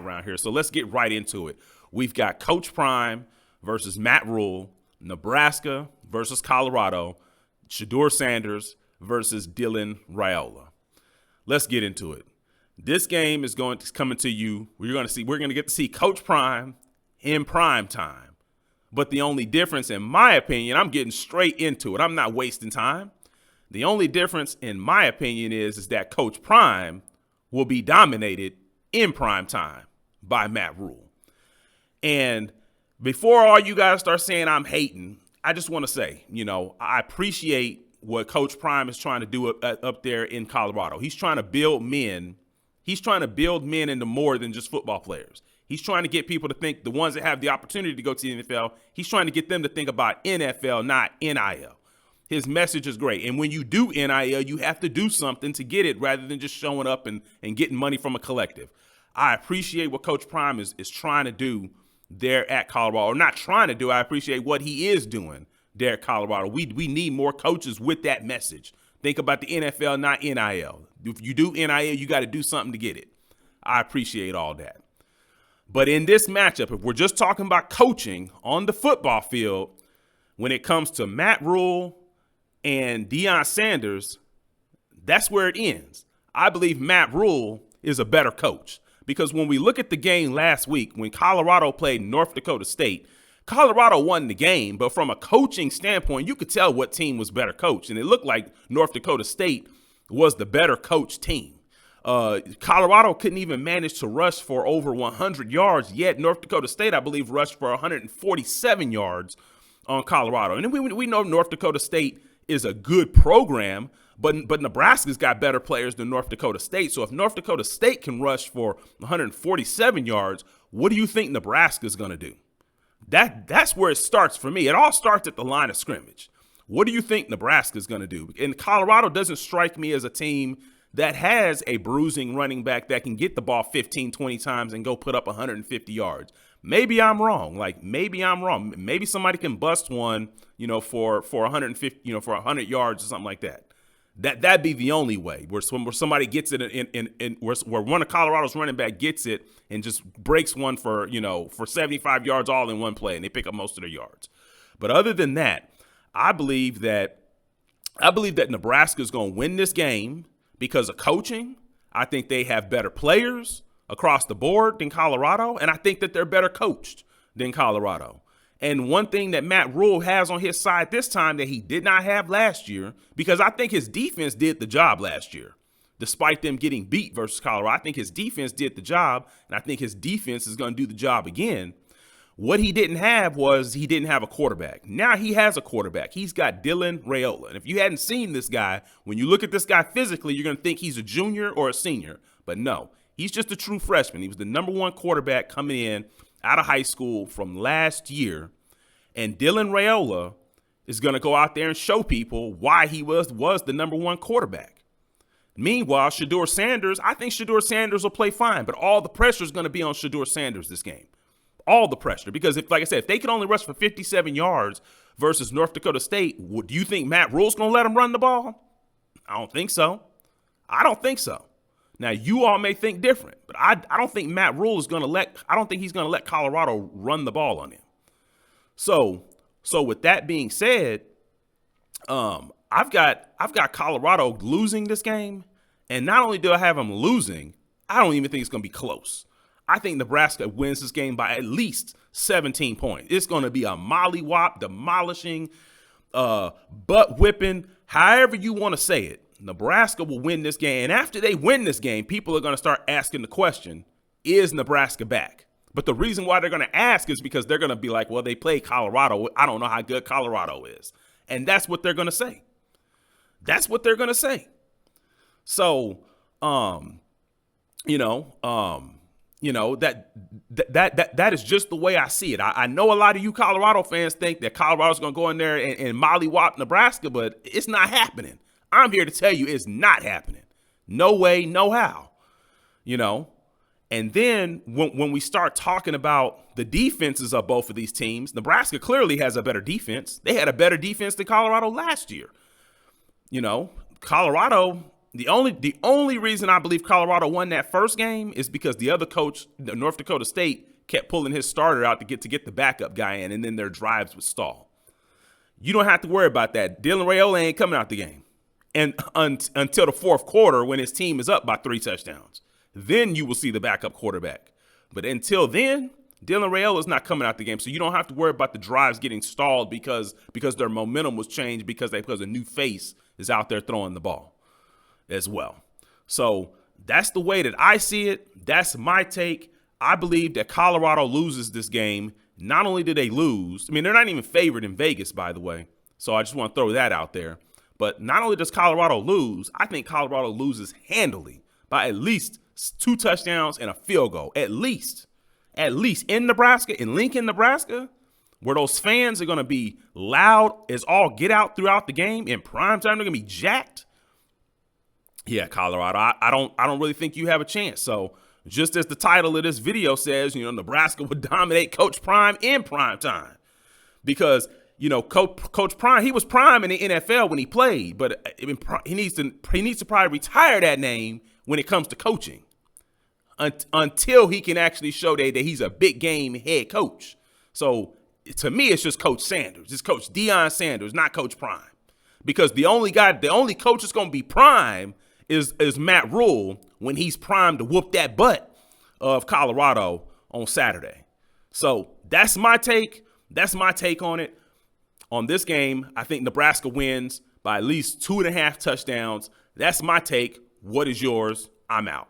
around here. So let's get right into it. We've got Coach Prime versus Matt Rule, Nebraska versus Colorado, Sheduer Sanders versus Dylan Raiola. Let's get into it. This game is coming to you. We're going to get to see Coach Prime in prime time. But the only difference, in my opinion, I'm getting straight into it. I'm not wasting time. The only difference, in my opinion, is that Coach Prime will be dominated in prime time by Matt Rule. And before all you guys start saying I'm hating, I just want to say, I appreciate what Coach Prime is trying to do up there in Colorado. He's trying to build men. He's trying to build men into more than just football players. He's trying to get people to think, the ones that have the opportunity to go to the NFL, he's trying to get them to think about NFL, not NIL. His message is great. And when you do NIL, you have to do something to get it rather than just showing up and getting money from a collective. I appreciate what Coach Prime is trying to do there at Colorado. Or not trying to do, I appreciate what he is doing there at Colorado. We need more coaches with that message. Think about the NFL, not NIL. If you do NIL, you got to do something to get it. I appreciate all that. But in this matchup, if we're just talking about coaching on the football field, when it comes to Matt Rule and Deion Sanders, that's where it ends. I believe Matt Rule is a better coach because when we look at the game last week, when Colorado played North Dakota State, Colorado won the game, but from a coaching standpoint, you could tell what team was better coached, and it looked like North Dakota State was the better coached team. Colorado couldn't even manage to rush for over 100 yards, yet North Dakota State, I believe, rushed for 147 yards on Colorado. And we know North Dakota State is a good program, but Nebraska's got better players than North Dakota State. So if North Dakota State can rush for 147 yards, what do you think Nebraska's going to do? That's where it starts for me. It all starts at the line of scrimmage. What do you think Nebraska's going to do? And Colorado doesn't strike me as a team that has a bruising running back that can get the ball 15, 20 times and go put up 150 yards. Maybe I'm wrong. Maybe somebody can bust one, for 150, for 100 yards or something like that. That'd be the only way where somebody gets it where one of Colorado's running back gets it and just breaks one for 75 yards all in one play and they pick up most of their yards. But other than that, I believe that Nebraska is going to win this game because of coaching. I think they have better players across the board than Colorado, and I think that they're better coached than Colorado. And one thing that Matt Rule has on his side this time that he did not have last year, because I think his defense did the job last year. Despite them getting beat versus Colorado, I think his defense did the job, and I think his defense is going to do the job again. What he didn't have a quarterback. Now he has a quarterback. He's got Dylan Raiola. And if you hadn't seen this guy, when you look at this guy physically, you're going to think he's a junior or a senior. But no, he's just a true freshman. He was the number one quarterback coming in out of high school from last year. And Dylan Raiola is going to go out there and show people why he was the number one quarterback. Meanwhile, Sheduer Sanders, I think Sheduer Sanders will play fine, but all the pressure is going to be on Sheduer Sanders this game. All the pressure. Because if they can only rush for 57 yards versus North Dakota State, do you think Matt Rule's going to let him run the ball? I don't think so. Now, you all may think different, but I don't think Matt Rule is going to he's going to let Colorado run the ball on him. So with that being said, I've got Colorado losing this game, and not only do I have them losing, I don't even think it's going to be close. I think Nebraska wins this game by at least 17 points. It's going to be a mollywop, demolishing, butt whipping, however you want to say it. Nebraska will win this game, and after they win this game, people are going to start asking the question, is Nebraska back? But the reason why they're going to ask is because they're going to be like, well, they played Colorado. I don't know how good Colorado is. And that's what they're going to say. So, that is just the way I see it. I know a lot of you Colorado fans think that Colorado's going to go in there and mollywop Nebraska, but it's not happening. I'm here to tell you it's not happening. No way, no how. And then when we start talking about the defenses of both of these teams, Nebraska clearly has a better defense. They had a better defense than Colorado last year. Colorado, The only reason I believe Colorado won that first game is because the other coach, North Dakota State, kept pulling his starter out to get the backup guy in, and then their drives would stall. You don't have to worry about that. Dylan Raiola ain't coming out the game, and until the fourth quarter when his team is up by 3 touchdowns, then you will see the backup quarterback. But until then, Dylan Raiola is not coming out the game, so you don't have to worry about the drives getting stalled because their momentum was changed because a new face is out there throwing the ball as well. So that's the way that I see it. That's my take. I believe that Colorado loses this game. Not only did they lose, I mean, they're not even favored in Vegas, by the way. So I just want to throw that out there. But not only does Colorado lose, I think Colorado loses handily by at least 2 touchdowns and a field goal. At least in Nebraska, in Lincoln, Nebraska, where those fans are going to be loud as all get out throughout the game in prime time. They're going to be jacked. Yeah, Colorado, I don't really think you have a chance. So just as the title of this video says, Nebraska would dominate Coach Prime in prime time because, Coach Prime, he was prime in the NFL when he played, but he needs to probably retire that name when it comes to coaching until he can actually show that he's a big game head coach. So to me, it's just Coach Sanders. It's Coach Deion Sanders, not Coach Prime, because the only coach that's going to be prime is Matt Rule when he's primed to whoop that butt of Colorado on Saturday. So that's my take. That's my take on it. On this game, I think Nebraska wins by at least 2.5 touchdowns. That's my take. What is yours? I'm out.